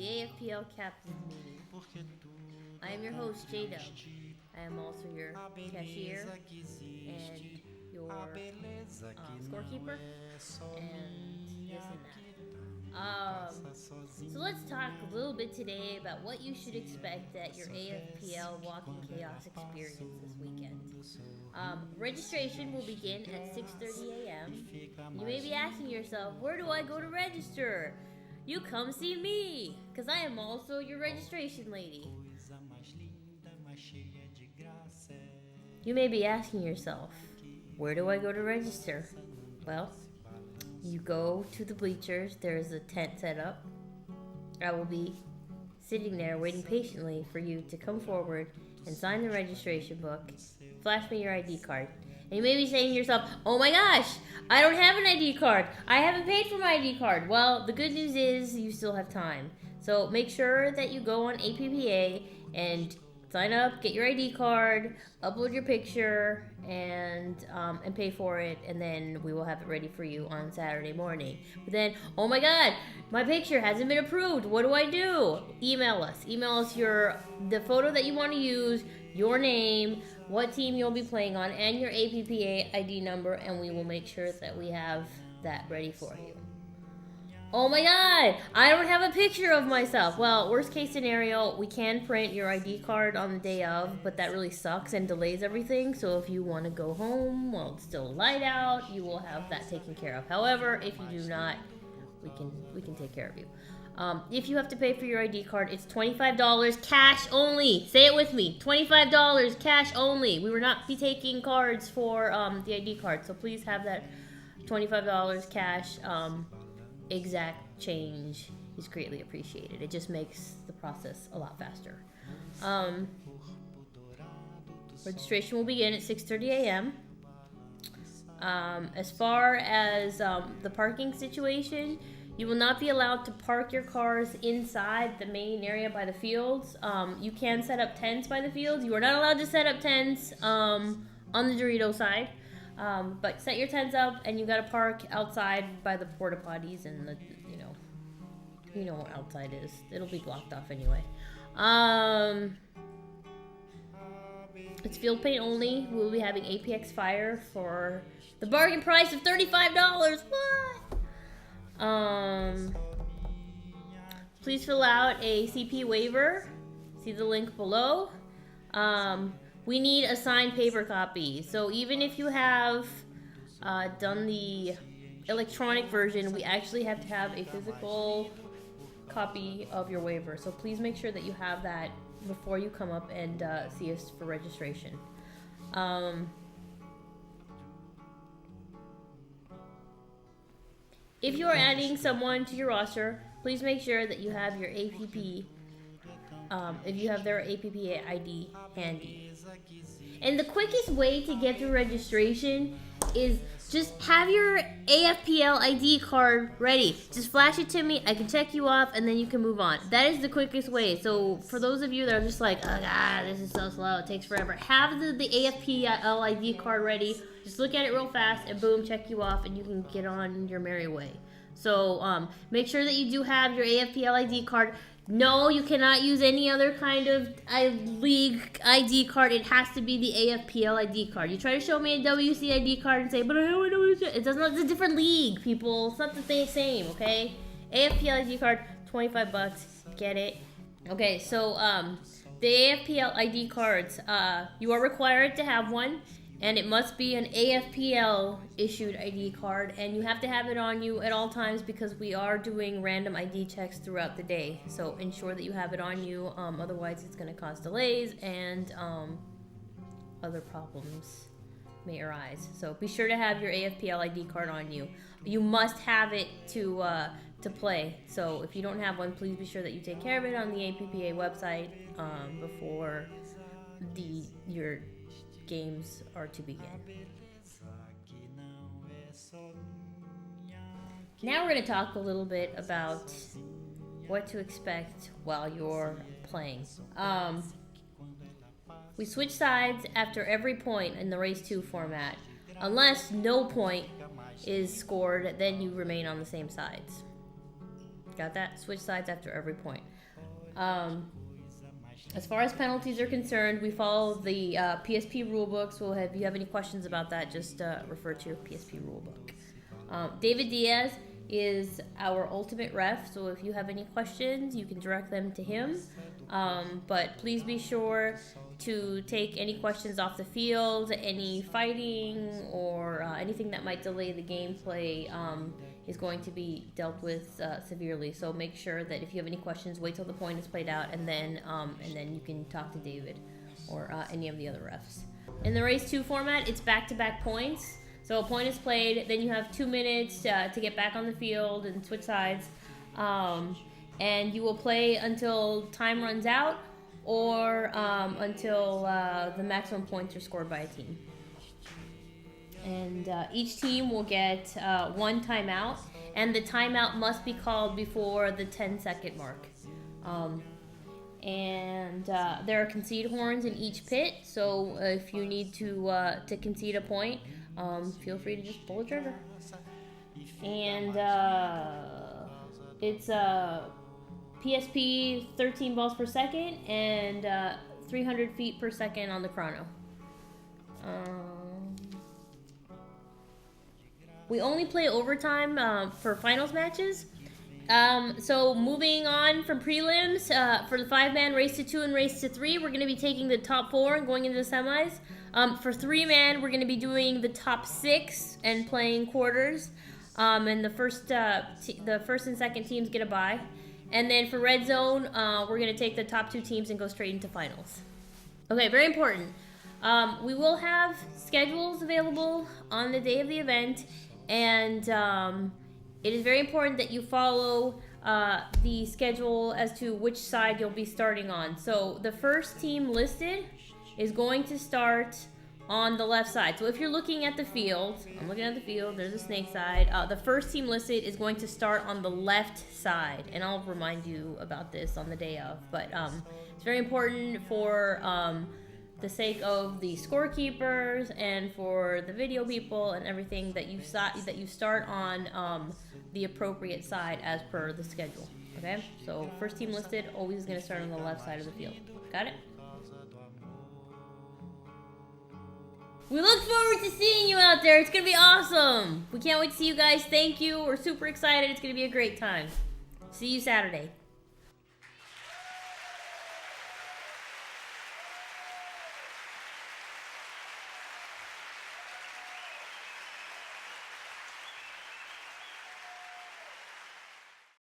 AFPL Captain's Meeting. I am your host, J-Dub. I am also your cashier and your scorekeeper and this and that. So let's talk a little bit today about what you should expect at your AFPL Walking Chaos experience this weekend. Registration will begin at 6:30 a.m. You may be asking yourself, where do I go to register? You come see me, because I am also your registration lady. You may be asking yourself, where do I go to register? Well, you go to the bleachers. There's a tent set up. I will be sitting there waiting patiently for you to come forward and sign the registration book. Flash me your ID card. And you may be saying to yourself, oh my gosh, I don't have an ID card. I haven't paid for my ID card. Well, the good news is you still have time. So make sure that you go on APPA and sign up, get your ID card, upload your picture, and pay for it, and then we will have it ready for you on Saturday morning. But then, oh my God, my picture hasn't been approved. What do I do? Email us. Email us the photo that you want to use, your name, what team you'll be playing on, and your APPA ID number, and we will make sure that we have that ready for you. Oh my God, I don't have a picture of myself. Well, worst case scenario, we can print your ID card on the day of, but that really sucks and delays everything. So if you want to go home while it's still light out, you will have that taken care of. However, if you do not, we can take care of you. If you have to pay for your ID card, it's $25 cash only. Say it with me, $25 cash only. We will not be taking cards for the ID card, so please have that $25 cash. Exact change is greatly appreciated. It just makes the process a lot faster. Registration will begin at 6:30 a.m. As far as the parking situation, you will not be allowed to park your cars inside the main area by the fields. You can set up tents by the fields. You are not allowed to set up tents on the Dorito side. But set your tents up, and you gotta park outside by the porta potties and the, you know what outside is. It'll be blocked off anyway. It's field paint only. We'll be having APX Fire for the bargain price of $35. What? Please fill out a CP waiver. See the link below. We need a signed paper copy. So even if you have done the electronic version, we actually have to have a physical copy of your waiver. So please make sure that you have that before you come up and see us for registration. If you are adding someone to your roster, please make sure that you have your APP. If you have their APPA ID handy. And the quickest way to get through registration is just have your AFPL ID card ready. Just flash it to me, I can check you off, and then you can move on. That is the quickest way. So for those of you that are just like, oh God, this is so slow, it takes forever, have the AFPL ID card ready. Just look at it real fast, and boom, check you off, and you can get on your merry way. So make sure that you do have your AFPL ID card. No, you cannot use any other kind of league ID card. It has to be the AFPL ID card. You try to show me a WC ID card and say, but I have a WC. It doesn't. It's a different league, people. It's not the same, okay? AFPL ID card, $25. Get it? Okay, so the AFPL ID cards, you are required to have one. And it must be an AFPL issued ID card, and you have to have it on you at all times because we are doing random ID checks throughout the day. So ensure that you have it on you, otherwise it's going to cause delays and other problems may arise. So be sure to have your AFPL ID card on you. You must have it to play. So if you don't have one, please be sure that you take care of it on the APPA website before your games are to begin. Now we're going to talk a little bit about what to expect while you're playing. We switch sides after every point in the Race 2 format. Unless no point is scored, then you remain on the same sides. Got that? Switch sides after every point. As far as penalties are concerned, we follow the PSP rulebook. So if you have any questions about that, just refer to your PSP rulebook. David Diaz is our ultimate ref, so if you have any questions, you can direct them to him. But please be sure to take any questions off the field, any fighting, or anything that might delay the gameplay is going to be dealt with severely. So make sure that if you have any questions, wait till the point is played out, and then you can talk to David or any of the other refs. In the Race 2 format, it's back-to-back points. So a point is played, then you have 2 minutes to get back on the field and switch sides. And you will play until time runs out or until the maximum points are scored by a team. And each team will get 1 timeout, and the timeout must be called before the 10-second mark. There are concede horns in each pit, so if you need to concede a point, feel free to just pull the trigger. And it's PSP 13 balls per second and 300 feet per second on the chrono. We only play overtime for finals matches. So moving on from prelims, for the 5-man Race to 2 and Race to 3, we're going to be taking the top 4 and going into the semis. For 3-man, we're going to be doing the top 6 and playing quarters. And the first and second teams get a bye. And then for Red Zone, we're going to take the top 2 teams and go straight into finals. Okay, very important. We will have schedules available on the day of the event. And it is very important that you follow the schedule as to which side you'll be starting on. So the first team listed is going to start on the left side. So if you're looking at the field, I'm looking at the field, there's a snake side. The first team listed is going to start on the left side. And I'll remind you about this on the day of. But it's very important for the sake of the scorekeepers and for the video people and everything that you start on the appropriate side as per the schedule. Okay, so first team listed always going to start on the left side of the field. Got it? We look forward to seeing you out there. It's going to be awesome. We can't wait to see you guys. Thank you. We're super excited. It's going to be a great time. See you Saturday.